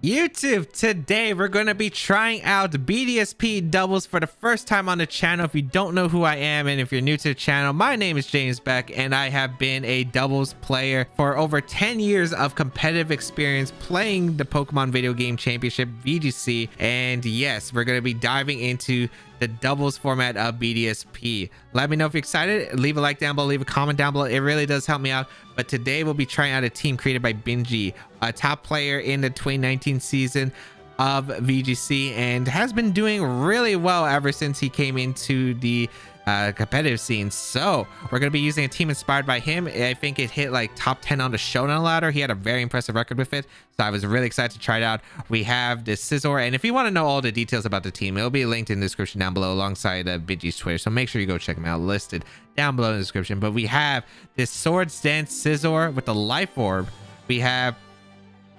YouTube, today we're going to be trying out BDSP doubles for the first time on the channel. If you don't know who I am and if you're new to the channel, my name is James Baek and I have been a doubles player for over 10 years of competitive experience playing the Pokemon Video Game Championship VGC. And yes, we're going to be diving into the doubles format of BDSP. Let me know if you're excited. Leave a like down below, leave a comment down below. It really does help me out. But today we'll be trying out a team created by Benji, a top player in the 2019 season of VGC and has been doing really well ever since he came into the competitive scene. So we're going to be using a team inspired by him. I think it hit like top 10 on the Shonen ladder. He had a very impressive record with it, so I was really excited to try it out. We have this Scizor, and if you want to know all the details about the team, it'll be linked in the description down below alongside Benji's Twitter, so make sure you go check him out, listed down below in the description. But we have this Swords Dance Scizor with the Life Orb. We have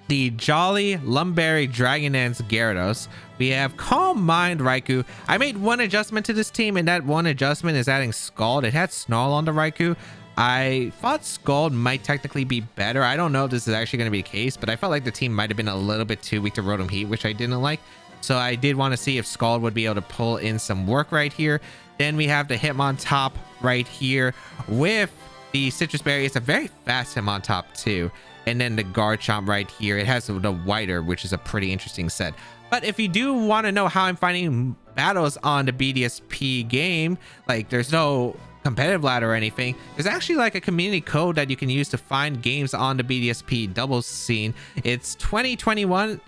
the Jolly Lumberry Dragon Dance Gyarados. We have Calm Mind Raikou. I made one adjustment to this team, and that one adjustment is adding Scald. It had Snarl on the Raikou. I thought Scald might technically be better. I don't know if this is actually going to be the case, but I felt like the team might have been a little bit too weak to Rotom Heat, which I didn't like. So I did want to see if Scald would be able to pull in some work right here. Then we have the Hitmontop right here with the Citrus Berry. It's a very fast Hitmontop too. And then the Garchomp right here. It has the Whiter, which is a pretty interesting set. But if you do want to know how I'm finding battles on the BDSP game, like there's no competitive ladder or anything, there's actually like a community code that you can use to find games on the BDSP doubles scene. It's 2021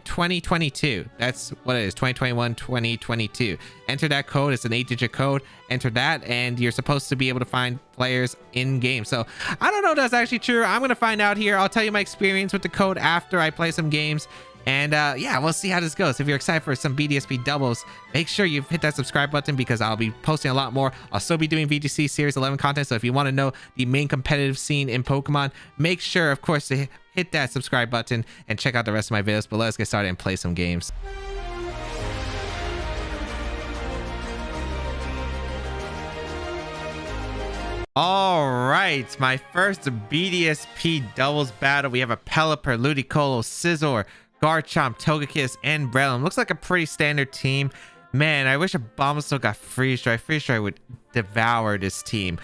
2022. That's what it is, 2021 2022. Enter that code. It's an 8-digit code. Enter that and you're supposed to be able to find players in game. So I don't know if that's actually true. I'm gonna find out here. I'll tell you my experience with the code after I play some games. And yeah, we'll see how this goes. If you're excited for some BDSP doubles, make sure you hit that subscribe button because I'll be posting a lot more. I'll still be doing VGC Series 11 content. So if you want to know the main competitive scene in Pokemon, make sure, of course, to hit that subscribe button and check out the rest of my videos. But let's get started and play some games. All right, my first BDSP doubles battle. We have a Pelipper, Ludicolo, Scizor, Garchomp, Togekiss, and Breloom. Looks like a pretty standard team. Man, I wish Abomasnow got Freeze Dry. Freeze Dry would devour this team.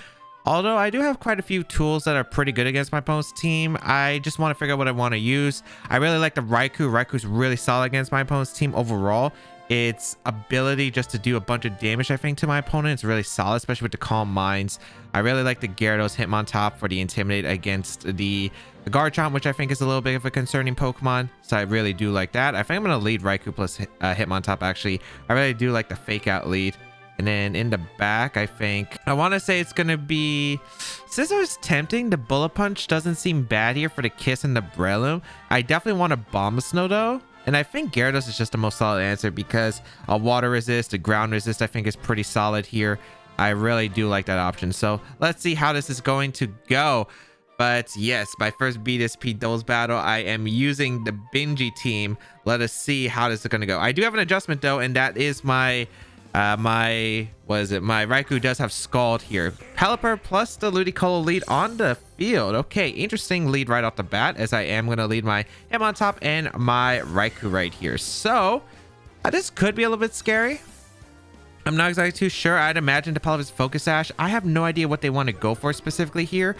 Although I do have quite a few tools that are pretty good against my opponent's team. I just want to figure out what I want to use. I really like the Raikou. Raikou's really solid against my opponent's team overall. Its ability just to do a bunch of damage, I think, to my opponent is really solid, especially with the Calm Minds. I really like the Gyarados Hitmontop for the Intimidate against the Garchomp, which I think is a little bit of a concerning Pokemon. So I really do like that. I think I'm going to lead Raikou plus Hitmontop, actually. I really do like the Fake Out lead. And then in the back, I think I want to say it's going to be Scizor's tempting. The Bullet Punch doesn't seem bad here for the Kiss and the Breloom. I definitely want a Abomasnow though. And I think Gyarados is just the most solid answer because a water resist, a ground resist, I think is pretty solid here. I really do like that option. So let's see how this is going to go. But yes, my first BDSP doubles battle, I am using the Benji team. Let us see how this is going to go. I do have an adjustment though, and that is my my Raikou does have Scald here. Pelipper plus the Ludicolo lead on the field. Okay, interesting lead right off the bat, as I am going to lead my Hitmontop and my Raikou right here. So this could be a little bit scary. I'm not exactly too sure. I'd imagine the Pelipper's Focus Sash. I have no idea what they want to go for specifically here.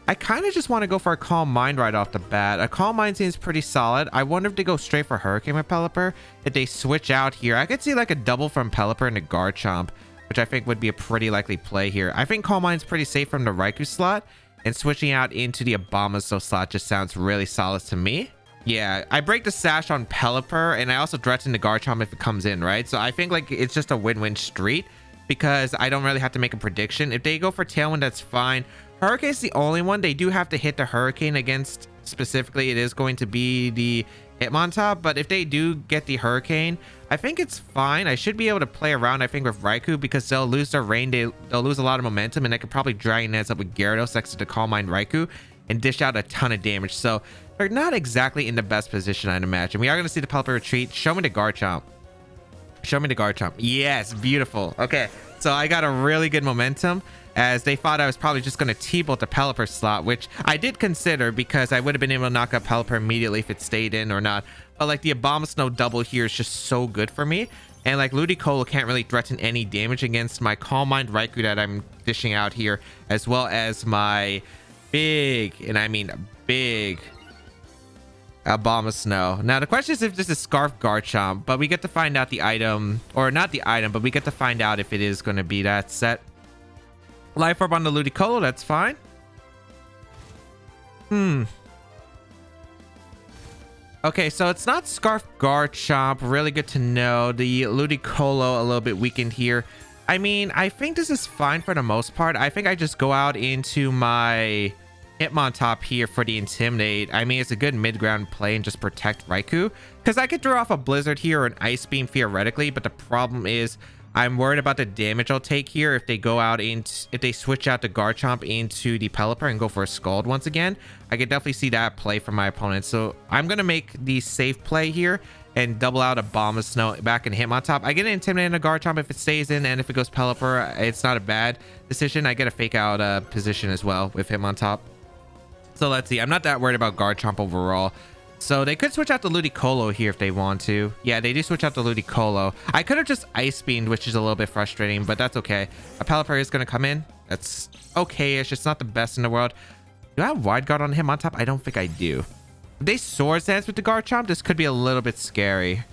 I kind of just want to go for a Calm Mind right off the bat. A Calm Mind seems pretty solid. I wonder if they go straight for Hurricane with Pelipper. If they switch out here, I could see like a double from Pelipper into Garchomp, which I think would be a pretty likely play here. I think Calm Mind's pretty safe from the Raikou slot, and switching out into the Abomasnow slot just sounds really solid to me. Yeah, I break the Sash on Pelipper, and I also threaten the Garchomp if it comes in, right? So I think like it's just a win-win street because I don't really have to make a prediction. If they go for Tailwind, that's fine. Hurricane's the only one. They do have to hit the Hurricane against, specifically it is going to be the Hitmontop, but if they do get the Hurricane, I think it's fine. I should be able to play around, I think, with Raikou because they'll lose their rain, they'll lose a lot of momentum, and I could probably Dragon Dance up with Gyarados next to the Calm Mind Raikou and dish out a ton of damage. So they're not exactly in the best position, I'd imagine. We are going to see the Pelipper retreat. Show me the Garchomp. Show me the Garchomp. Yes, beautiful. Okay, so I got a really good momentum, as they thought I was probably just going to T-bolt the Pelipper slot, which I did consider because I would have been able to knock up Pelipper immediately if it stayed in or not. But like the Abomasnow double here is just so good for me. And like Ludicolo can't really threaten any damage against my Calm Mind Raikou that I'm dishing out here, as well as my big, and I mean big, Abomasnow. Now the question is if this is Scarf Garchomp, but we get to find out the item, or not the item, but we get to find out if it is going to be that set. Life Orb on the Ludicolo, that's fine. Okay, so it's not Scarf Garchomp. Really good to know. The Ludicolo a little bit weakened here. I mean, I think this is fine for the most part. I think I just go out into my Hitmontop here for the Intimidate. I mean, it's a good mid-ground play and just protect Raikou. Because I could throw off a Blizzard here or an Ice Beam theoretically, but the problem is I'm worried about the damage I'll take here if they go out if they switch out the Garchomp into the Pelipper and go for a Scald once again. I could definitely see that play from my opponent. So I'm going to make the safe play here and double out Abomasnow back in Hitmontop. I get an Intimidate on a Garchomp if it stays in, and if it goes Pelipper, it's not a bad decision. I get a fake out position as well with Hitmontop. So let's see. I'm not that worried about Garchomp overall. So they could switch out the Ludicolo here if they want to. Yeah, they do switch out the Ludicolo. I could have just Ice Beamed, which is a little bit frustrating, but that's okay. A Pelipper is going to come in. That's okay-ish. It's not the best in the world. Do I have Wide Guard on him on top? I don't think I do. If they Swords Dance with the Garchomp, this could be a little bit scary.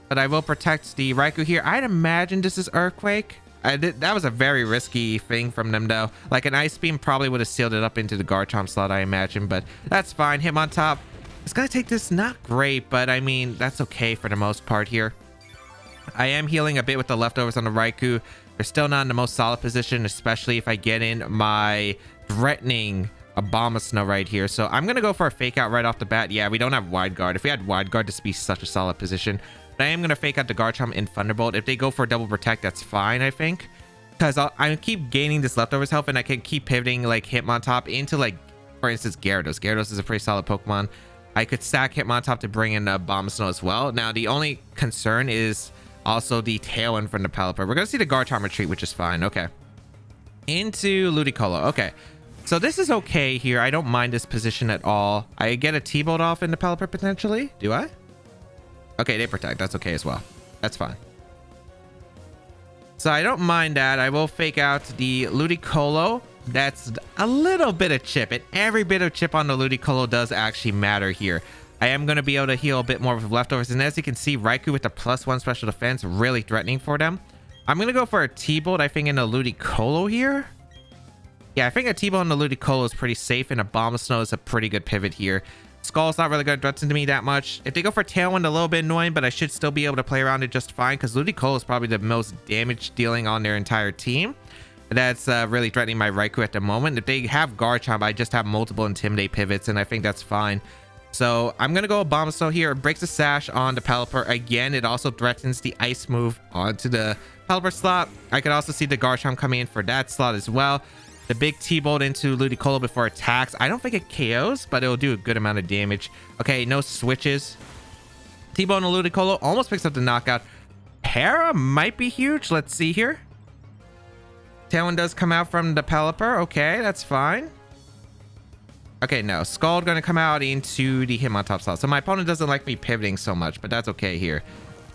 But I will protect the Raikou here. I'd imagine this is Earthquake. That was a very risky thing from them, though. Like an Ice Beam probably would have sealed it up into the Garchomp slot, I imagine. But that's fine. Hitmontop. It's going to take this not great, but I mean, that's okay for the most part here. I am healing a bit with the leftovers on the Raikou. They're still not in the most solid position, especially if I get in my threatening Abomasnow right here. So I'm going to go for a fake out right off the bat. Yeah, we don't have Wide Guard. If we had Wide Guard, this would be such a solid position. But I am going to fake out the Garchomp in Thunderbolt. If they go for a double protect, that's fine, I think. Because I keep gaining this leftovers health, and I can keep pivoting like Hitmontop into, like, for instance, Gyarados. Gyarados is a pretty solid Pokemon. I could stack Hitmontop to bring in Abomasnow as well. Now, the only concern is also the Tailwind from the Pelipper. We're going to see the Garchomp retreat, which is fine. Okay. Into Ludicolo. Okay. So this is okay here. I don't mind this position at all. I get a T-Bolt off in the Pelipper potentially. Do I? Okay, they protect. That's okay as well. That's fine. So I don't mind that. I will fake out the Ludicolo. That's a little bit of chip, and every bit of chip on the Ludicolo does actually matter here. I am going to be able to heal a bit more with leftovers, and as you can see, Raikou with the +1 special defense, really threatening for them. I'm going to go for a T-Bolt, I think, in the Ludicolo here. Yeah, I think a T-Bolt in the Ludicolo is pretty safe, and Abomasnow is a pretty good pivot here. Skull's not really going to threaten to me that much. If they go for Tailwind, a little bit annoying, but I should still be able to play around it just fine, because Ludicolo is probably the most damage dealing on their entire team. That's really threatening my Raikou at the moment. If they have Garchomp, I just have multiple Intimidate pivots, and I think that's fine. So I'm going to go Abomasnow here. It breaks the Sash on the Pelipper. Again, it also threatens the Ice move onto the Pelipper slot. I could also see the Garchomp coming in for that slot as well. The big T-Bolt into Ludicolo before attacks. I don't think it KOs, but it'll do a good amount of damage. Okay, no switches. T-Bolt and Ludicolo almost picks up the knockout. Para might be huge. Let's see here. Tailwind does come out from the Pelipper. Okay, that's fine. Okay, no. Scald going to come out into the Hitmontop slot. So my opponent doesn't like me pivoting so much, but that's okay here.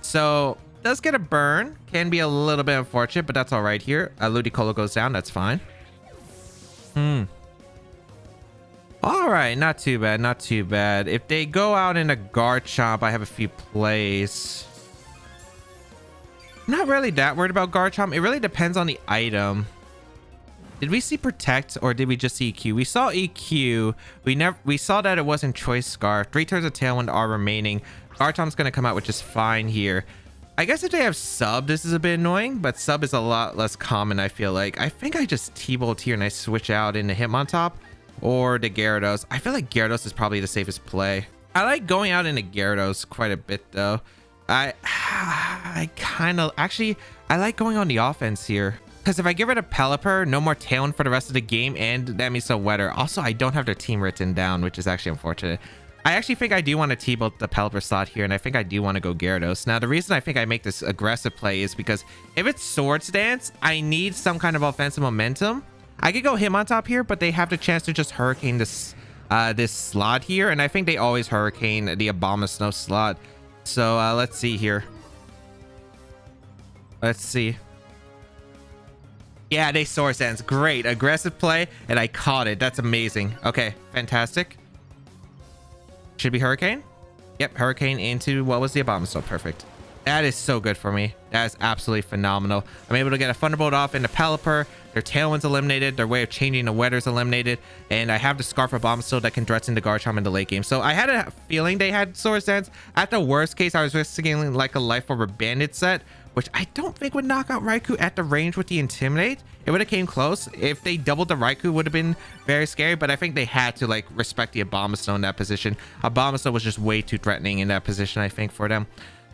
So, does get a burn. Can be a little bit unfortunate, but that's all right here. Ludicolo goes down. That's fine. All right, not too bad, not too bad. If they go out in a Garchomp, I have a few plays. I'm not really that worried about Garchomp. It really depends on the item. Did we see Protect or did we just see EQ? We saw EQ. We saw that it wasn't Choice Scarf. 3 turns of Tailwind are remaining. Garchomp's gonna come out, which is fine here. I guess if they have Sub, this is a bit annoying, but Sub is a lot less common, I feel like. I think I just T-Bolt here and I switch out into Hitmontop or the Gyarados. I feel like Gyarados is probably the safest play. I like going out into Gyarados quite a bit, though. I kind of... Actually, I like going on the offense here. Because if I get rid of Pelipper, no more Tailwind for the rest of the game, and that means so Wetter. Also, I don't have their team written down, which is actually unfortunate. I actually think I do want to T-Bolt the Pelipper slot here, and I think I do want to go Gyarados. Now, the reason I think I make this aggressive play is because if it's Swords Dance, I need some kind of offensive momentum. I could go Hitmontop here, but they have the chance to just Hurricane this this slot here, and I think they always hurricane the Abomasnow slot. So let's see here. Let's see. Yeah, they Sword Dance. Great. Aggressive play, and I caught it. That's amazing. Okay, fantastic. Should be Hurricane? Yep, Hurricane into what was the Abomasnow. Perfect. That is so good for me. That is absolutely phenomenal. I'm able to get a Thunderbolt off into Pelipper. Their Tailwind's eliminated. Their way of changing the weather's eliminated. And I have the Scarf of Abomasnow that can threaten the Garchomp in the late game. So I had a feeling they had Sword Dance. At the worst case, I was risking like a Life Orb Bandit set, which I don't think would knock out Raikou at the range with the Intimidate. It would have came close. If they doubled the Raikou, would have been very scary, but I think they had to like respect the Abomasnow in that position. Abomasnow was just way too threatening in that position, I think, for them.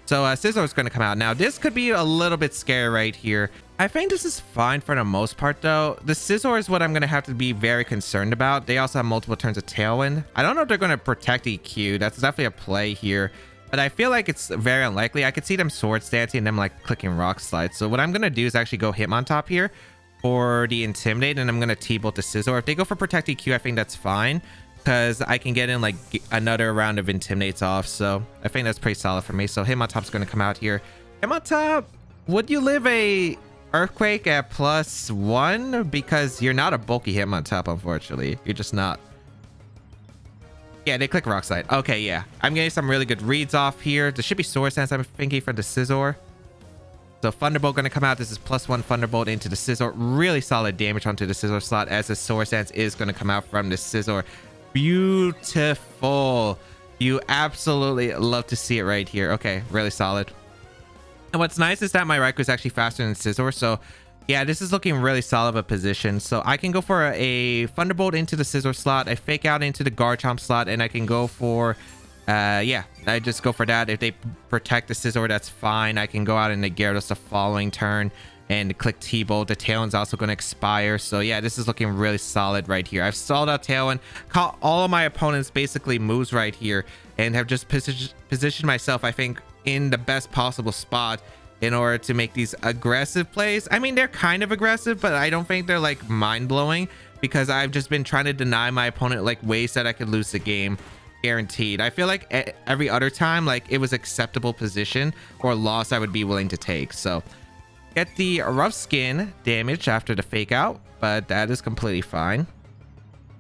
So Scizor is going to come out. Now, this could be a little bit scary right here. I think this is fine for the most part, though. The Scizor is what I'm going to have to be very concerned about. They also have multiple turns of Tailwind. I don't know if they're going to protect EQ. That's definitely a play here. But I feel like it's very unlikely. I could see them Sword Stancing and them like clicking Rock Slide. So what I'm going to do is actually go Hitmontop here for the Intimidate, and I'm going to T-Bolt the Scizor. If they go for Protect EQ, I think that's fine, because I can get in like another round of Intimidates off. So I think that's pretty solid for me. So Hitmontop's going to come out here. Hitmontop, would you live a Earthquake at +1? Because you're not a bulky Hitmontop, unfortunately. You're just not. Yeah, they click Rock Slide. Okay, yeah. I'm getting some really good reads off here. There should be Sword Stance, I'm thinking, for the Scizor. So Thunderbolt going to come out. This is +1 Thunderbolt into the Scizor. Really solid damage onto the Scizor slot, as the Sword Stance is going to come out from the Scizor. Beautiful. You absolutely love to see it right here. Okay, really solid. And what's nice is that my Raikou is actually faster than Scizor. So yeah, this is looking really solid of a position. So I can go for a Thunderbolt into the Scizor slot, a Fake Out into the Garchomp slot, and I can go for yeah, I just go for that. If they protect the Scizor, that's fine. I can go out into Gyarados the following turn and click T-Bolt. The Tailwind's also going to expire. So yeah, this is looking really solid right here. I've stalled out Tailwind, caught all of my opponents basically moves right here, and have just positioned myself, I think, in the best possible spot in order to make these aggressive plays. I mean, they're kind of aggressive, but I don't think they're like mind-blowing, because I've just been trying to deny my opponent like ways that I could lose the game. Guaranteed. I feel like every other time, like, it was acceptable position or loss I would be willing to take. So get the Rough Skin damage after the Fake Out, but that is completely fine.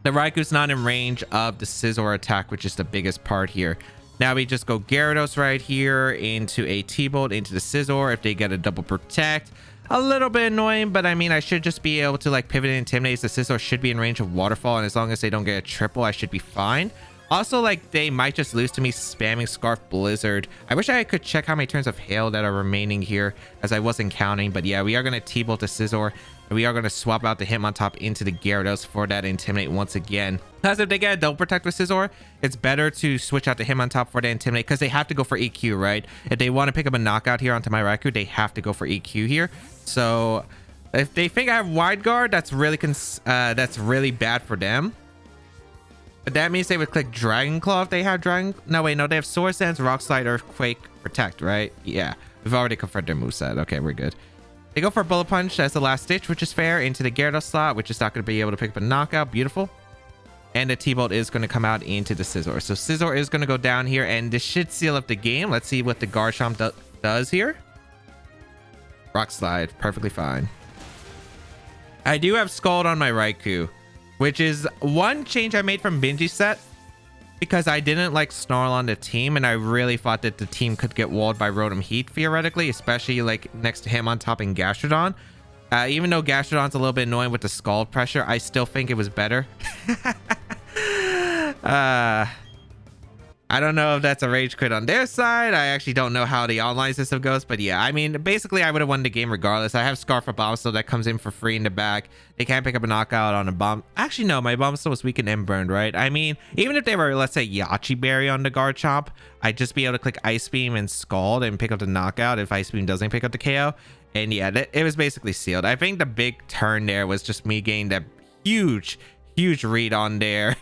The Raikou's not in range of the Scizor attack, which is the biggest part here. Now we just go Gyarados right here into a T-Bolt into the Scizor. If they get a double protect, a little bit annoying, but I mean, I should just be able to like pivot and intimidate. The Scizor should be in range of Waterfall, and as long as they don't get a triple, I should be fine. Also, like, they might just lose to me spamming Scarf Blizzard. I wish I could check how many turns of Hail that are remaining here, as I wasn't counting. But yeah, we are going to T-Bolt the Scizor, and we are going to swap out the Hitmontop into the Gyarados for that Intimidate once again. Because if they get a double protect with Scizor, it's better to switch out the Hitmontop for the Intimidate, because they have to go for EQ, right? If they want to pick up a knockout here onto my Raikou, they have to go for EQ here. So if they think I have Wide Guard, that's really bad for them. But that means they would click Dragon Claw if they have Dragon... No, wait, no, they have Sword Stance, Rock Slide, Earthquake, Protect, right? Yeah, we've already confirmed their moveset. Okay, we're good. They go for Bullet Punch as the last ditch, which is fair, into the Gyarados slot, which is not going to be able to pick up a knockout. Beautiful. And the T-Bolt is going to come out into the Scizor. So Scizor is going to go down here, and this should seal up the game. Let's see what the Garchomp does here. Rock Slide, perfectly fine. I do have Scald on my Raikou, which is one change I made from Benji's set, because I didn't like Snarl on the team, and I really thought that the team could get walled by Rotom Heat theoretically, especially like next to him on top in Gastrodon. Even though Gastrodon's a little bit annoying with the Scald pressure, I still think it was better. I don't know if that's a rage quit on their side. I actually don't know how the online system goes, but yeah, I mean, basically I would have won the game regardless. I have Scarf of Abomasnow that comes in for free in the back. They can't pick up a knockout on a bomb. Actually, no, my Abomasnow was weakened and burned, right? I mean, even if they were, let's say, Yachi Berry on the Garchomp, I'd just be able to click Ice Beam and Scald and pick up the knockout if Ice Beam doesn't pick up the KO. And yeah, it was basically sealed. I think the big turn there was just me getting that huge read on their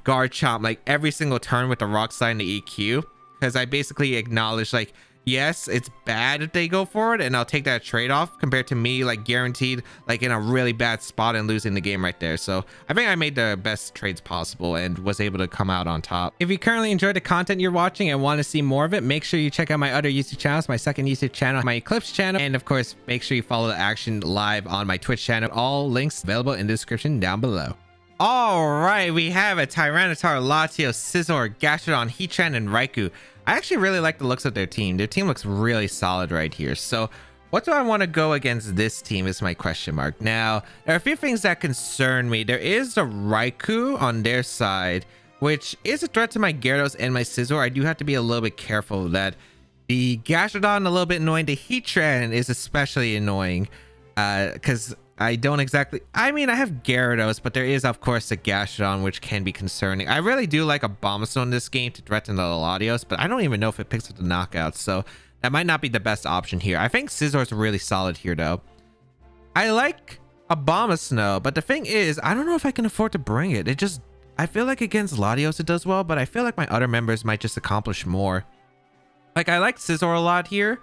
Garchomp like every single turn with the Rock Slide and the EQ, because I basically acknowledged like, yes, it's bad if they go for it, and I'll take that trade-off compared to me like guaranteed like in a really bad spot and losing the game right there. So I think I made the best trades possible and was able to come out on top. If you currently enjoyed the content you're watching and want to see more of it, make sure you check out my other YouTube channels, my second YouTube channel, my Eclipse channel, and of course make sure you follow the action live on my Twitch channel. All links available in the description down below. All right, we have a Tyranitar, Latios, Scizor, Gastrodon, Heatran, and Raikou. I actually really like the looks of their team. Their team looks really solid right here. So what do I want to go against this team is my question mark. Now, there are a few things that concern me. There is the Raikou on their side, which is a threat to my Gyarados and my Scizor. I do have to be a little bit careful of that. The Gastrodon, a little bit annoying. The Heatran is especially annoying because I don't exactly... I mean, I have Gyarados, but there is, of course, the Gastrodon, which can be concerning. I really do like Abomasnow in this game to threaten the Latios, but I don't even know if it picks up the knockouts, so that might not be the best option here. I think Scizor's really solid here, though. I like Abomasnow, but the thing is, I don't know if I can afford to bring it. It just... I feel like against Latios it does well, but I feel like my other members might just accomplish more. Like, I like Scizor a lot here.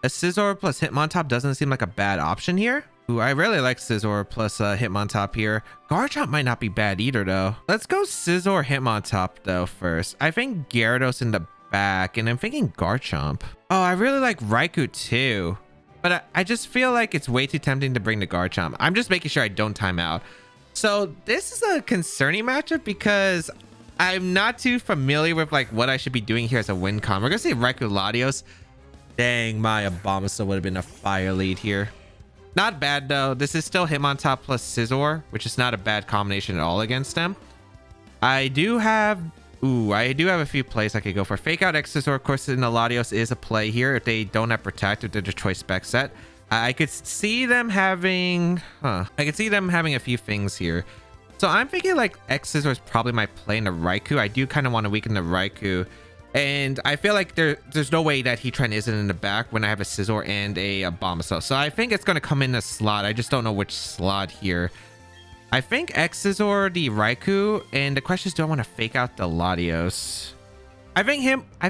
A Scizor plus Hitmontop doesn't seem like a bad option here. Ooh, I really like Scizor plus Hitmontop here. Garchomp might not be bad either, though. Let's go Scizor Hitmontop, though, first. I think Gyarados in the back, and I'm thinking Garchomp. Oh, I really like Raikou, too. But I just feel like it's way too tempting to bring the Garchomp. I'm just making sure I don't time out. So this is a concerning matchup because I'm not too familiar with like what I should be doing here as a win con. We're going to see Raikou Latios. Dang, my Abomasnow would have been a fire lead here. Not bad, though. This is still Hitmontop plus Scizor, which is not a bad combination at all against them. I do have a few plays I could go for. Fake out X Scizor, of course, in the Latios is a play here if they don't have Protect with their choice spec set. I could see them having... I could see them having a few things here. So I'm thinking like X Scizor is probably my play in the Raikou. I do kind of want to weaken the Raikou. And I feel like there's no way that Heatran isn't in the back when I have a Scizor and a Abomasnow. So I think it's going to come in a slot. I just don't know which slot here. I think X Scizor, the Raikou, and the question is, do I want to fake out the Latios? I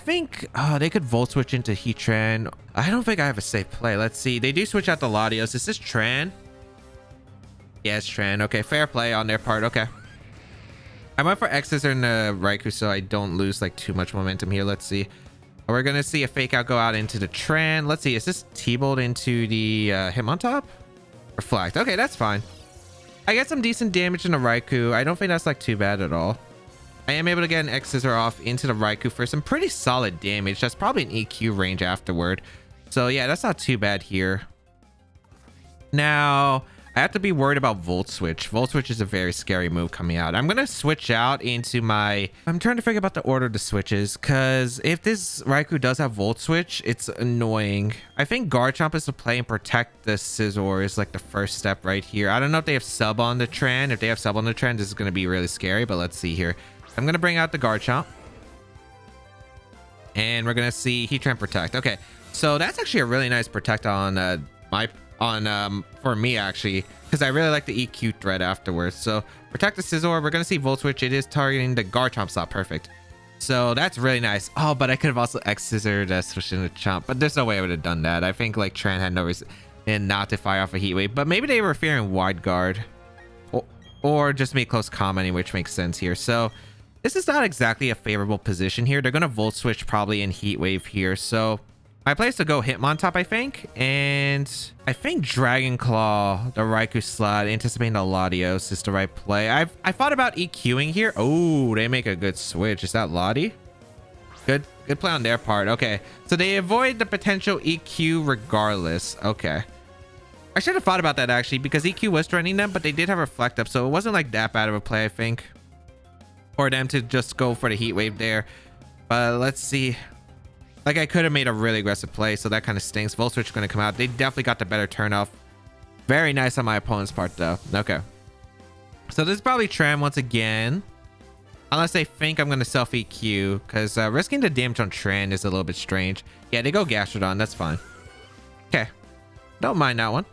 think they could Volt Switch into Heatran. I don't think I have a safe play. Let's see. They do switch out the Latios. Is this Tran? Yeah, it's Tran. Okay, fair play on their part. Okay. I went for X Scizor and Raikou so I don't lose like too much momentum here. Let's see. We're going to see a fake out go out into the Tran. Let's see. Is this T-Bolt into the Hitmontop? Reflect. Okay, that's fine. I get some decent damage in the Raikou. I don't think that's like too bad at all. I am able to get an X Scizor off into the Raikou for some pretty solid damage. That's probably an EQ range afterward. So yeah, that's not too bad here. Now... I have to be worried about Volt Switch. Volt Switch is a very scary move coming out. I'm going to switch out into my... I'm trying to figure out the order of the switches, because if this Raikou does have Volt Switch, it's annoying. I think Garchomp is to play and protect the Scizor is like the first step right here. I don't know if they have sub on the Tran. If they have sub on the Tran, this is going to be really scary, but let's see here. I'm going to bring out the Garchomp. And we're going to see Heatran Protect. Okay, so that's actually a really nice Protect on for me actually, because I really like the EQ threat afterwards. So protect the Scizor. We're gonna see Volt Switch. It is targeting the Garchomp slot. Perfect. So that's really nice. Oh, but I could have also X Scizor to switch into Chomp, but there's no way I would have done that. I think like Tran had no reason and not to fire off a Heat Wave, but maybe they were fearing Wide Guard or just make close commenting, which makes sense here. So this is not exactly a favorable position here. They're gonna Volt Switch probably in Heat Wave here. So my play is to go Hitmontop, I think. And I think Dragon Claw, the Raikou slot, anticipating the Latios is the right play. I thought about EQing here. Oh, they make a good switch. Is that Lati? Good play on their part. Okay. So they avoid the potential EQ regardless. Okay. I should have thought about that actually, because EQ was threatening them, but they did have Reflect Up. So it wasn't like that bad of a play, I think. For them to just go for the Heat Wave there. But let's see. Like, I could have made a really aggressive play, so that kind of stinks. Volt Switch is going to come out. They definitely got the better turn off. Very nice on my opponent's part, though. Okay. So this is probably Tran once again. Unless they think I'm going to self-EQ, because risking the damage on Tran is a little bit strange. Yeah, they go Gastrodon. That's fine. Okay. Don't mind that one.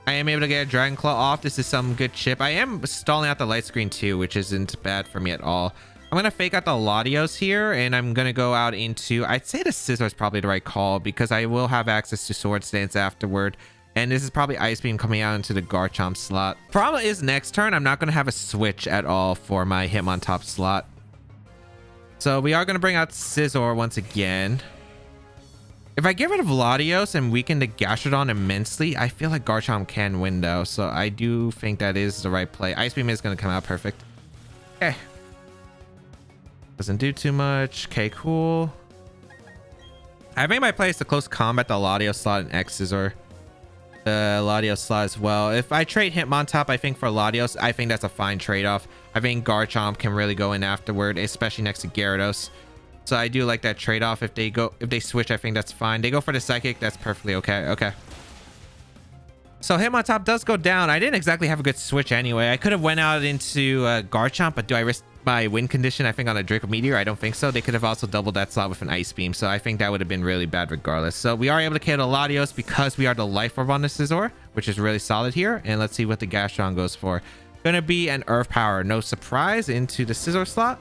I am able to get a Dragon Claw off. This is some good chip. I am stalling out the light screen, too, which isn't bad for me at all. I'm I'm gonna fake out the Latios here, and I'm gonna go out into, I'd say the Scissor is probably the right call because I will have access to Swords Dance afterward. And this is probably Ice Beam coming out into the Garchomp slot. Problem is next turn, I'm not gonna have a switch at all for my Hitmontop slot. So we are gonna bring out Scizor once again. If I get rid of Latios and weaken the Gastrodon immensely, I feel like Garchomp can win though. So I do think that is the right play. Ice Beam is gonna come out perfect. Okay. Doesn't do too much. Okay, cool. I think my play is to close combat the Latios slot and X Scizor. The Latios slot as well. If I trade Hitmontop, I think for Latios, I think that's a fine trade-off. I think Garchomp can really go in afterward, especially next to Gyarados. So I do like that trade-off. If they switch, I think that's fine. They go for the Psychic, that's perfectly okay. Okay. So Hitmontop does go down. I didn't exactly have a good switch anyway. I could have went out into Garchomp, but do I risk my win condition? I think on a Draco Meteor, I don't think so. They could have also doubled that slot with an Ice Beam, so I think that would have been really bad regardless. So we are able to KO the Latios because we are the Life Orb on the Scizor, which is really solid here. And let's see what the Gastrodon goes for. Gonna be an Earth Power, no surprise, into the Scizor slot.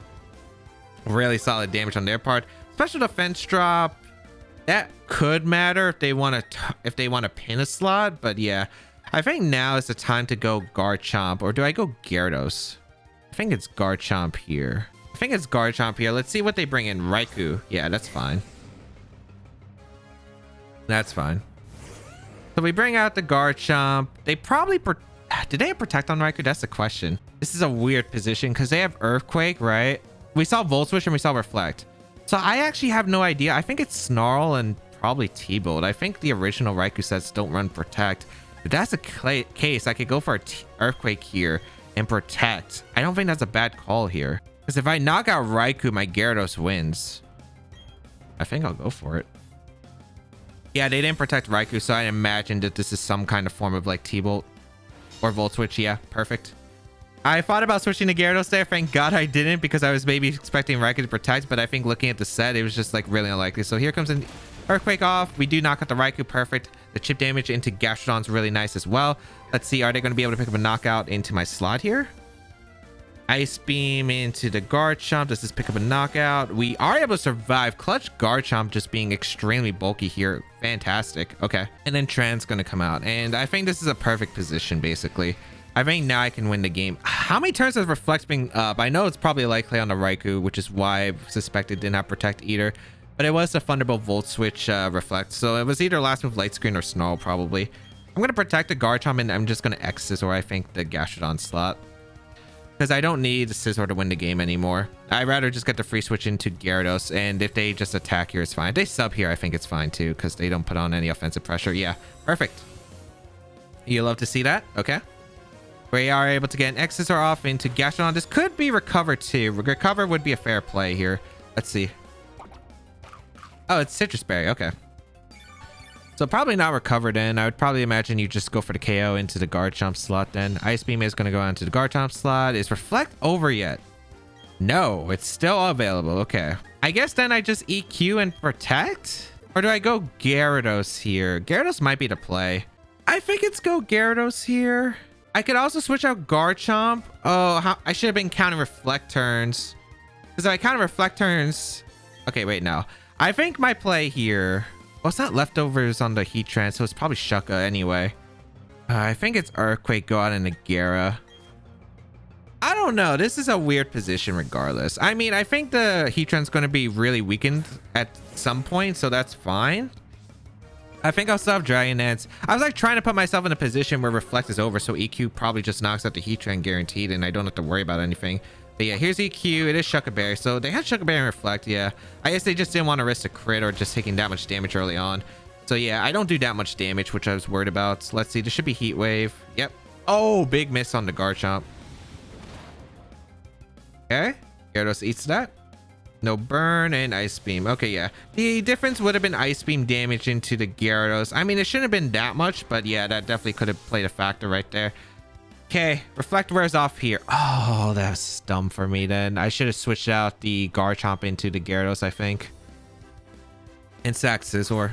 Really solid damage on their part. Special defense drop, that could matter if they want to pin a slot, but yeah, I think now is the time to go Garchomp, or do I go Gyarados? I think it's Garchomp here. Let's see what they bring in. Raikou. Yeah, that's fine. That's fine. So we bring out the Garchomp. They probably did they have Protect on Raikou? That's the question. This is a weird position because they have Earthquake, right? We saw Volt Switch and we saw Reflect. So I actually have no idea. I think it's Snarl and probably T-Bolt. I think the original Raikou sets don't run Protect. If that's the case, I could go for an Earthquake here and Protect. I don't think that's a bad call here. Because if I knock out Raikou, my Gyarados wins. I think I'll go for it. Yeah, they didn't protect Raikou, so I imagine that this is some kind of form of like T-Bolt or Volt Switch. Yeah, perfect. I thought about switching to Gyarados there. Thank God I didn't, because I was maybe expecting Raikou to protect, but I think looking at the set, it was just like really unlikely. So here comes an Earthquake off. We do knock out the Raikou, perfect. The chip damage into Gastrodon's really nice as well. Let's see, are they going to be able to pick up a knockout into my slot here? Ice Beam into the Garchomp. Does this pick up a knockout? We are able to survive. Clutch Garchomp just being extremely bulky here. Fantastic. Okay. And then Trans going to come out. And I think this is a perfect position, basically. I think now I can win the game. How many turns has Reflect been up? I know it's probably likely on the Raikou, which is why I suspected did not protect either. But it was a Thunderbolt Volt Switch Reflect. So it was either last move Light Screen or Snarl, probably. I'm going to protect the Garchomp, and I'm just going to X Scizor, I think, the Gastrodon slot. Because I don't need the Scizor to win the game anymore. I'd rather just get the free switch into Gyarados, and if they just attack here, it's fine. If they sub here, I think it's fine too, because they don't put on any offensive pressure. Yeah, perfect. You love to see that. Okay. We are able to get an X Scizor off into Gastrodon. This could be Recover too. Recover would be a fair play here. Let's see. Oh, it's Citrus Berry. Okay. So probably not Recover then. I would probably imagine you just go for the KO into the Garchomp slot then. Ice Beam is going to go on to the Garchomp slot. Is Reflect over yet? No, it's still available. Okay. I guess then I just EQ and Protect? Or do I go Gyarados here? Gyarados might be the play. I think it's go Gyarados here. I could also switch out Garchomp. Oh, I should have been counting Reflect turns. Because if I count Reflect turns... Okay, wait, no. I think my play here... Well, it's not leftovers on the Heatran, so it's probably Shucka anyway. I think it's Earthquake, go out into Gyara. I don't know. This is a weird position regardless. I mean, I think the Heatran's going to be really weakened at some point, so that's fine. I think I'll still have Dragon Dance. I was like trying to put myself in a position where Reflect is over, so EQ probably just knocks out the Heatran guaranteed, and I don't have to worry about anything. But yeah, here's EQ. It is Shucka Berry. So they had Shucka Berry and Reflect. Yeah. I guess they just didn't want to risk a crit or just taking that much damage early on. So yeah, I don't do that much damage, which I was worried about. Let's see. This should be Heat Wave. Yep. Oh, big miss on the Garchomp. Okay. Gyarados eats that. No burn and Ice Beam. Okay, yeah. The difference would have been Ice Beam damage into the Gyarados. I mean, it shouldn't have been that much, but yeah, that definitely could have played a factor right there. Okay, Reflect wears off here. Oh, that's dumb for me then. I should have switched out the Garchomp into the Gyarados, I think. And sacked Scizor.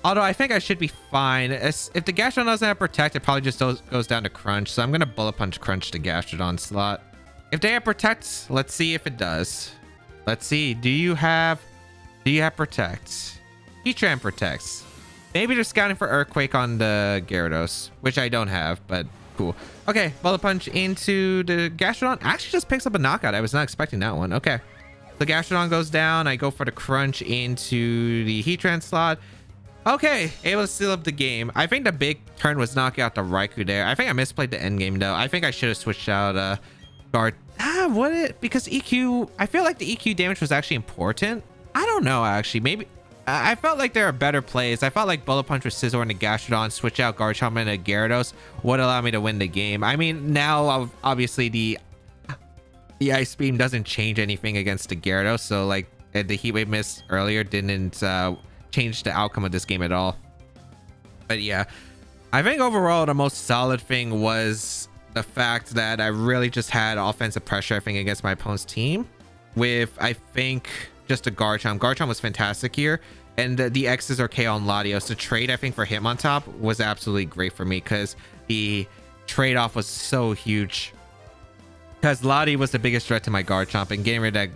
Although I think I should be fine. If the Gastrodon doesn't have Protect, it probably just goes down to Crunch. So I'm going to Bullet Punch Crunch the Gastrodon slot. If they have Protect, let's see if it does. Let's see. Do you have Protect? Heatran protects. Maybe they're scouting for Earthquake on the Gyarados, which I don't have, but cool. Okay, Bullet Punch into the Gastrodon. Actually just picks up a knockout. I was not expecting that one. Okay. The Gastrodon goes down. I go for the Crunch into the Heatran slot. Okay, able to seal up the game. I think the big turn was knocking out the Raikou there. I think I misplayed the end game though. I think I should have switched out guard. Because EQ, I feel like the EQ damage was actually important. I don't know, actually. Maybe I felt like there are better plays. I felt like Bullet Punch with Scizor and the Gastrodon, switch out Garchomp and a Gyarados would allow me to win the game. I mean, now obviously the Ice Beam doesn't change anything against the Gyarados, so like the Heat Wave miss earlier didn't change the outcome of this game at all. But yeah, I think overall the most solid thing was the fact that I really just had offensive pressure, I think, against my opponent's team with, I think, just a Garchomp. Garchomp was fantastic here, and the X's are KO on Latios. The trade, I think, for Hitmontop was absolutely great for me because the trade-off was so huge. Because Lati was the biggest threat to my Garchomp, and getting rid of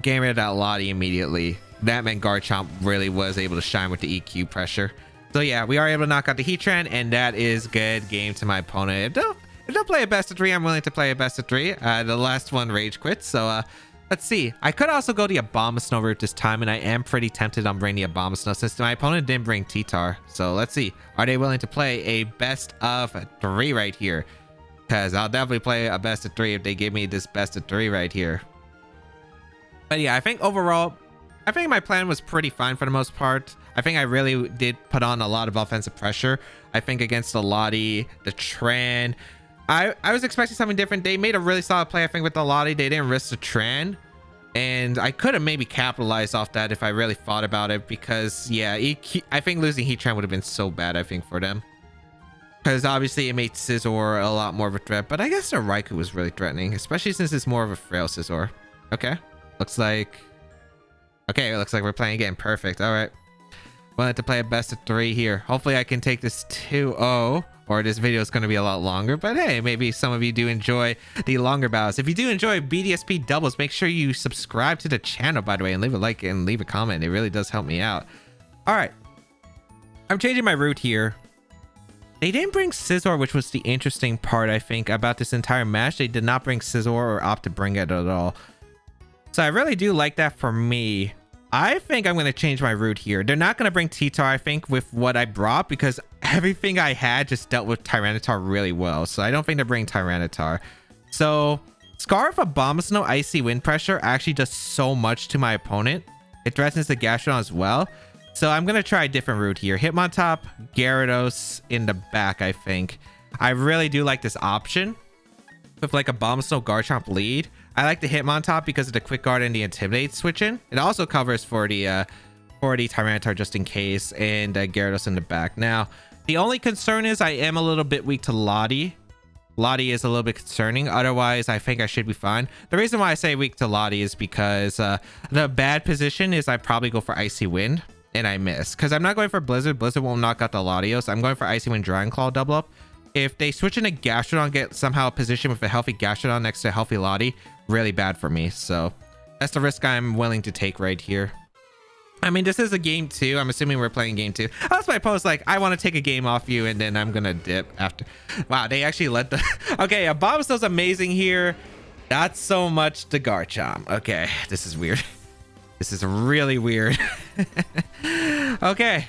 that Lati immediately, that meant Garchomp really was able to shine with the EQ pressure. So yeah, we are able to knock out the Heatran, and that is good game to my opponent. If they'll play a best of 3, I'm willing to play a best of 3. The last one rage quit, so let's see. I could also go the Abomasnow route this time, and I am pretty tempted on bringing the Abomasnow since my opponent didn't bring T-Tar. So let's see. Are they willing to play a best of 3 right here? Because I'll definitely play a best of 3 if they give me this best of 3 right here. But yeah, I think overall, I think my plan was pretty fine for the most part. I think I really did put on a lot of offensive pressure. I think against the Lottie, the Tran, I was expecting something different. They made a really solid play, I think, with the Lottie. They didn't risk the Tran. And I could have maybe capitalized off that if I really thought about it. Because, yeah, I think losing Heatran would have been so bad, I think, for them. Because obviously it made Scizor a lot more of a threat. But I guess the Raikou was really threatening. Especially since it's more of a frail Scizor. Okay. Looks like... Okay, it looks like we're playing again. Perfect. All right. Wanted to play a best of 3 here. Hopefully I can take this 2-0. Or this video is going to be a lot longer, but hey, maybe some of you do enjoy the longer battles. If you do enjoy BDSP doubles, make sure you subscribe to the channel, by the way, and leave a like and leave a comment. It really does help me out. All right, I'm changing my route here. They didn't bring Scizor, which was the interesting part, I think, about this entire match. They did not bring Scizor or opt to bring it at all. So I really do like that for me. I think I'm going to change my route here. They're not going to bring T-Tar, I think, with what I brought because everything I had just dealt with Tyranitar really well. So I don't think they're bringing Tyranitar. So Scarf Abomasnow Icy Wind Pressure actually does so much to my opponent. It threatens the Gastrodon as well. So I'm going to try a different route here. Hitmontop, Gyarados in the back, I think. I really do like this option with like a Abomasnow Garchomp lead. I like the Hitmontop because of the Quick Guard and the Intimidate switching. It also covers for the Tyranitar just in case, and Gyarados in the back. Now, the only concern is I am a little bit weak to Lottie. Lottie is a little bit concerning. Otherwise, I think I should be fine. The reason why I say weak to Lottie is because the bad position is I probably go for Icy Wind, and I miss. Because I'm not going for Blizzard. Blizzard won't knock out the Latios. I'm going for Icy Wind Dragon Claw double up. If they switch into Gastrodon, get somehow a position with a healthy Gastrodon next to a healthy Lottie, really bad for me. So that's the risk I'm willing to take right here. I mean, this is a game 2. I'm assuming we're playing game 2. That's my post, like, I want to take a game off you and then I'm gonna dip after. Wow, they actually let the... Okay, Abomasnow's amazing here. Not so much the Garchomp. Okay, this is weird. This is really weird. Okay.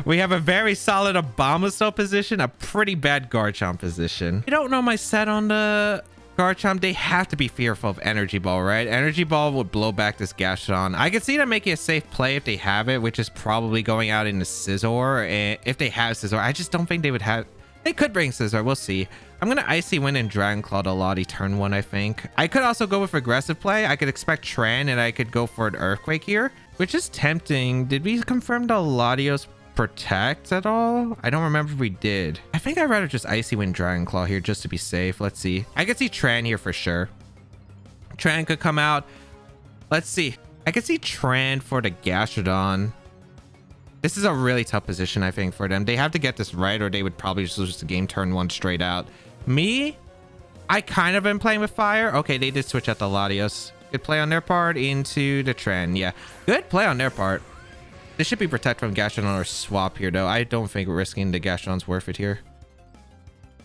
We have a very solid Abomasnow position, a pretty bad Garchomp position. I don't know my set on the Garchomp. They have to be fearful of Energy Ball, right? Energy Ball would blow back this Gastrodon. I could see them making a safe play if they have it, which is probably going out into Scizor. And if they have Scizor, I just don't think they would have... They could bring Scizor. We'll see. I'm going to Icy Wind and Dragon Claw to Lottie turn 1, I think. I could also go with aggressive play. I could expect Tran, and I could go for an Earthquake here, which is tempting. Did we confirm the Latios Protect at all? I don't remember if we did. I think I'd rather just Icy Wind Dragon Claw here just to be safe. Let's see. I could see Tran here for sure. Tran could come out. Let's see. I could see Tran for the Gastrodon. This is a really tough position, I think, for them. They have to get this right, or they would probably just lose the game turn 1 straight out. Me, I kind of am playing with fire. Okay, they did switch out the Latios. Good play on their part into the Tren. Yeah, good play on their part. This should be protect from Gastrodon or swap here, though. I don't think risking the Gastrodon's worth it here.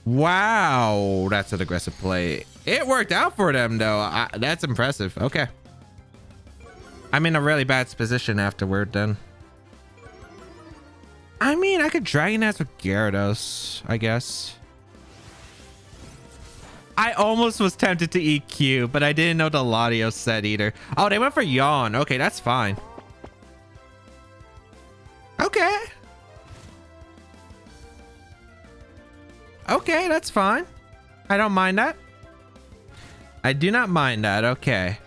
Wow, that's an aggressive play. It worked out for them, though. That's impressive. Okay. I'm in a really bad position afterward, then. I mean, I could Dragon Dance with Gyarados, I guess. I almost was tempted to EQ, but I didn't know the Latios set either. Oh, they went for Yawn. Okay, that's fine. Okay. Okay, that's fine. I don't mind that. I do not mind that. Okay.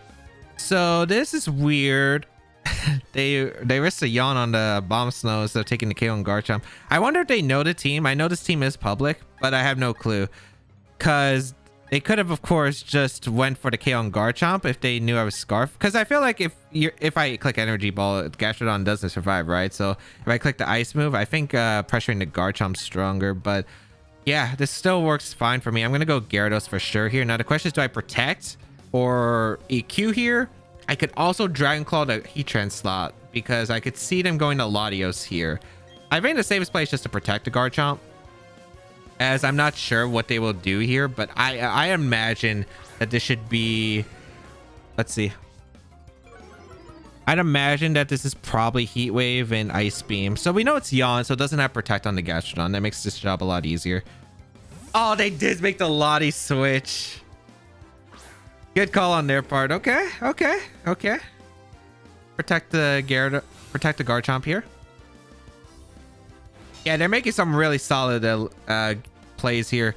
So this is weird. they risked a Yawn on the Abomasnow instead of taking the KO on Garchomp. I wonder if they know the team. I know this team is public, but I have no clue. Because they could have, of course, just went for the KO on Garchomp if they knew I was Scarf. Because I feel like if I click Energy Ball, Gastrodon doesn't survive, right? So if I click the Ice move, I think pressuring the Garchomp's stronger. But yeah, this still works fine for me. I'm going to go Gyarados for sure here. Now the question is, do I protect or EQ here? I could also Dragon Claw the Heatran slot because I could see them going to Latios here. I think the safest play is just to protect the Garchomp, as I'm not sure what they will do here, but I imagine that this should be, let's see. I'd imagine that this is probably Heat Wave and Ice Beam. So we know it's Yawn, so it doesn't have Protect on the Gastrodon. That makes this job a lot easier. Oh, they did make the Lottie switch. Good call on their part. Okay, okay, okay. Protect the Garchomp here. Yeah, they're making some really solid plays here.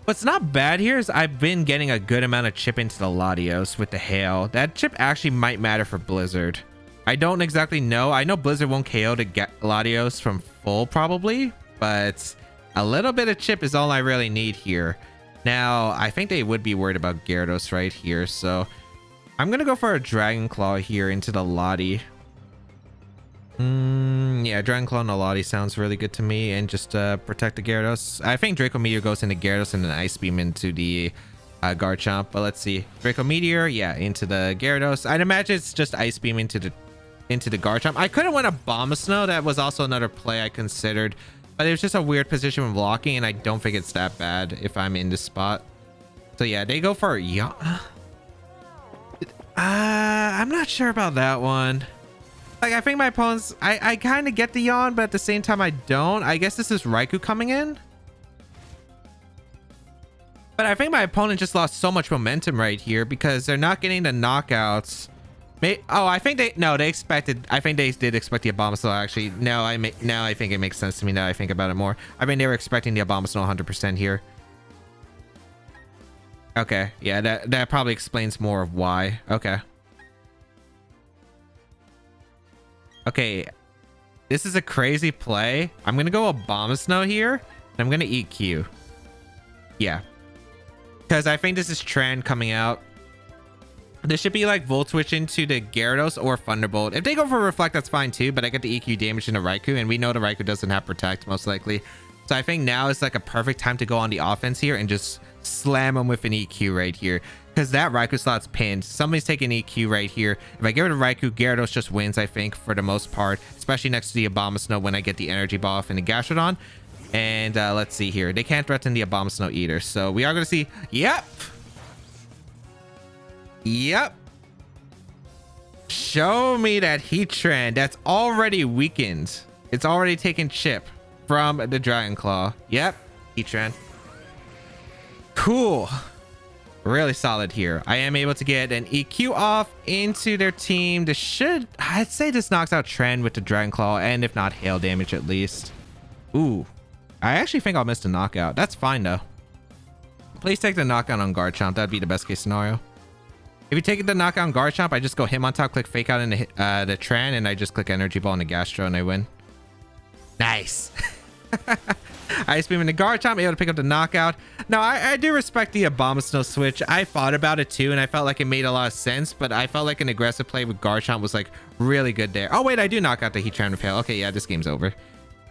What's not bad here is I've been getting a good amount of chip into the Latios with the Hail. That chip actually might matter for Blizzard. I don't exactly know. I know Blizzard won't KO to get Latios from full probably, but a little bit of chip is all I really need here. Now, I think they would be worried about Gyarados right here, so I'm going to go for a Dragon Claw here into the Lottie. Yeah, Dragon Claw and the Lottie sounds really good to me, and just protect the Gyarados. I think Draco Meteor goes into Gyarados and then Ice Beam into the Garchomp, but let's see. Draco Meteor, yeah, into the Gyarados. I'd imagine it's just Ice Beam into the Garchomp. I could have went Abomasnow. That was also another play I considered, but it was just a weird position when blocking, and I don't think it's that bad if I'm in this spot. So yeah, they go for I'm not sure about that one. Like, I think my opponents, I kind of get the Yawn, but at the same time I don't. I guess this is Raikou coming in. But I think my opponent just lost so much momentum right here because they're not getting the knockouts. Oh, I think they expected, I think they did expect the Abomasnow actually. Now I think it makes sense to me now I think about it more. I mean, they were expecting the Abomasnow 100% here. Okay, yeah, that probably explains more of why. Okay. Okay, this is a crazy play. I'm gonna go Abomasnow here, and I'm gonna EQ. Yeah, because I think this is Tren coming out. This should be like Volt Switch into the Gyarados or Thunderbolt. If they go for Reflect, that's fine too, but I get the EQ damage into Raikou, and we know the Raikou doesn't have Protect, most likely. So I think now is like a perfect time to go on the offense here and just slam them with an EQ right here. Because that Raikou slot's pinned. Somebody's taking EQ right here. If I get rid of Raikou, Gyarados just wins, I think, for the most part. Especially next to the Abomasnow when I get the Energy Ball off in the Gastrodon. And let's see here. They can't threaten the Abomasnow either. So we are going to see... Yep! Yep! Show me that Heatran that's already weakened. It's already taken chip from the Dragon Claw. Yep, Heatran. Cool. Really solid here. I am able to get an EQ off into their team. This should, I'd say this knocks out Tren with the Dragon Claw, and if not, hail damage at least. Ooh, I actually think I'll miss the knockout. That's fine though. Please take the knockout on Garchomp. That'd be the best case scenario. If you take the knockout on Garchomp, I just go him on top, click Fake Out in the Tren, and I just click Energy Ball in the Gastro, and I win. Nice. Ice Beam into Garchomp, able to pick up the knockout. No, I do respect the Abomasnow switch. I thought about it too, and I felt like it made a lot of sense, but I felt like an aggressive play with Garchomp was like really good there. Oh wait, I do knock out the Heatran Repel. Okay, yeah, this game's over.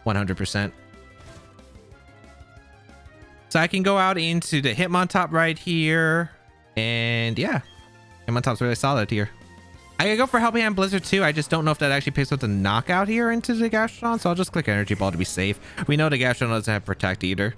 100%. So I can go out into the Hitmontop right here. And yeah, Hitmontop's really solid here. I can go for Helping Hand Blizzard too. I just don't know if that actually picks up the knockout here into the Gastrodon. So I'll just click Energy Ball to be safe. We know the Gastrodon doesn't have Protect either.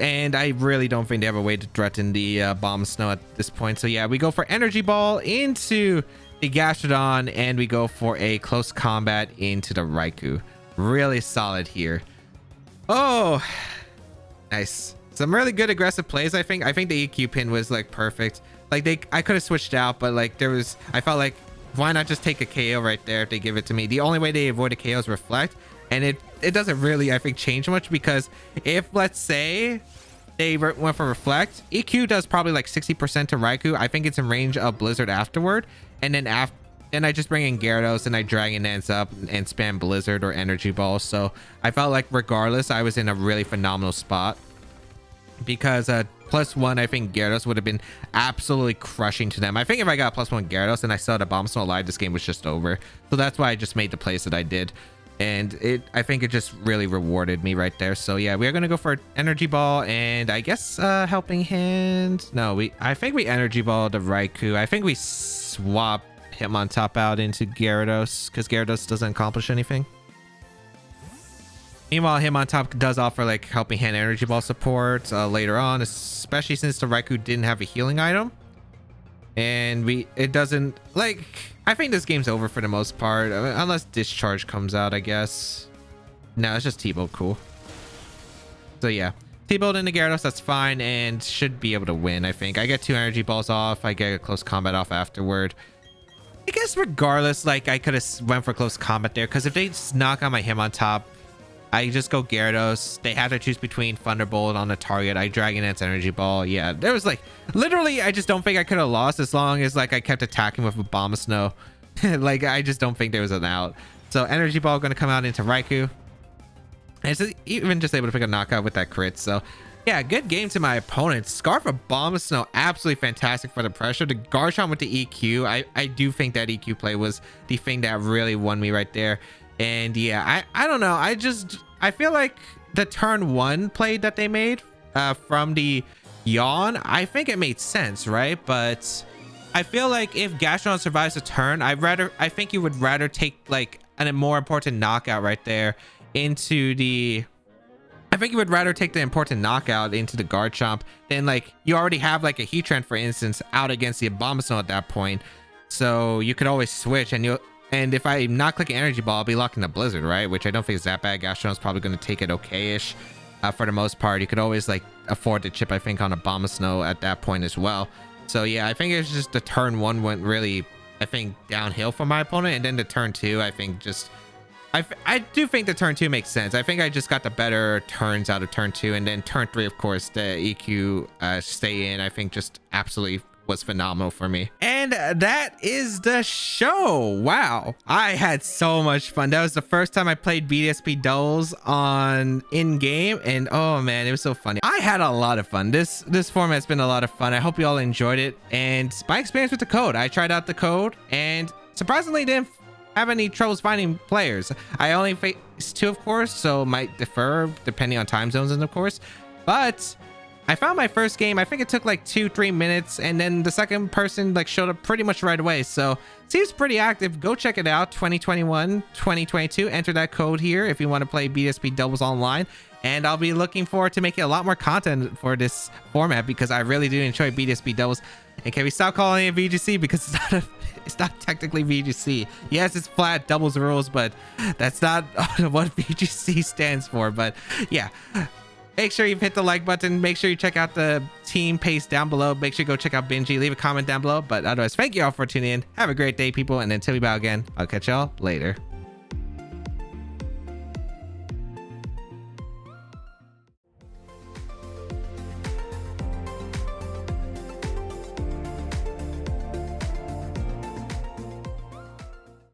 And I really don't think they have a way to threaten the Abomasnow at this point. So yeah, we go for Energy Ball into the Gastrodon. And we go for a Close Combat into the Raikou. Really solid here. Oh, nice. Some really good aggressive plays, I think. I think the EQ pin was like perfect. Like I could have switched out, but like I felt like, why not just take a KO right there if they give it to me? The only way they avoid a KO is Reflect. And it doesn't really, I think, change much, because if, let's say, they went for Reflect, EQ does probably like 60% to Raikou. I think it's in range of Blizzard afterward. And then I just bring in Gyarados and I Dragon Dance up and spam Blizzard or Energy Ball. So I felt like regardless, I was in a really phenomenal spot, because +1, I think Gyarados would have been absolutely crushing to them. I think if I got +1 Gyarados and I saw the Abomasnow alive, this game was just over. So that's why I just made the plays that I did. And I think it just really rewarded me right there. So yeah, we are going to go for Energy Ball and I guess Helping Hand. No, I think we Energy Ball the Raikou. I think we swap Hitmontop out into Gyarados, because Gyarados doesn't accomplish anything. Meanwhile, Hitmontop does offer like Helping Hand Energy Ball support later on, especially since the Raikou didn't have a healing item. And it doesn't, like, I think this game's over for the most part, unless Discharge comes out, I guess. No, it's just T-Bolt, cool. So yeah, T-Bolt into Gyarados, that's fine, and should be able to win, I think. I get 2 Energy Balls off, I get a Close Combat off afterward. I guess regardless, like, I could have went for Close Combat there, because if they just knock on my Hitmontop, I just go Gyarados. They have to choose between Thunderbolt on the target. I Dragon Dance Energy Ball. Yeah, there was like, literally, I just don't think I could have lost as long as like I kept attacking with Abomasnow. Like, I just don't think there was an out. So Energy Ball going to come out into Raikou. And it's even just able to pick a knockout with that crit. So yeah, good game to my opponent. Scarf Abomasnow, absolutely fantastic for the pressure. The Garchomp with the EQ. I do think that EQ play was the thing that really won me right there. And yeah, I don't know. I feel like the turn 1 play that they made from the Yawn, I think it made sense, right? But I feel like if Gastrodon survives a turn, I think you would rather take like a more important knockout right there into the... I think you would rather take the important knockout into the Garchomp than like you already have like a Heatran, for instance, out against the Abomasnow at that point. So you could always switch and if I'm not clicking Energy Ball, I'll be locking the Blizzard, right? Which I don't think is that bad. Gastrodon's probably going to take it okay-ish for the most part. You could always like afford to chip, I think, on Abomasnow at that point as well. So yeah, I think it's just the turn 1 went really, I think, downhill for my opponent. And then the turn 2, I think just... I do think the turn 2 makes sense. I think I just got the better turns out of turn 2. And then turn 3, of course, the EQ stay in, I think just absolutely was phenomenal for me. And that is the show. Wow, I had so much fun. That was the first time I played BDSP doubles on in-game, and oh man, it was so funny. I had a lot of fun. This format's been a lot of fun. I hope you all enjoyed it. And my experience with the code, I tried out the code and surprisingly didn't have any troubles finding players. I only faced 2, of course, so might differ depending on time zones, and of course, but I found my first game. I think it took like 2-3 minutes, and then the second person like showed up pretty much right away. So seems pretty active. Go check it out. 2021, 2022. Enter that code here if you want to play BDSP doubles online. And I'll be looking forward to making a lot more content for this format, because I really do enjoy BDSP doubles. And can we stop calling it VGC, because it's not technically VGC. Yes, it's flat doubles rules, but that's not what VGC stands for. But yeah. Make sure you hit the like button. Make sure you check out the team paste down below. Make sure you go check out Benji. Leave a comment down below. But otherwise, thank you all for tuning in. Have a great day, people. And until we bow again, I'll catch y'all later.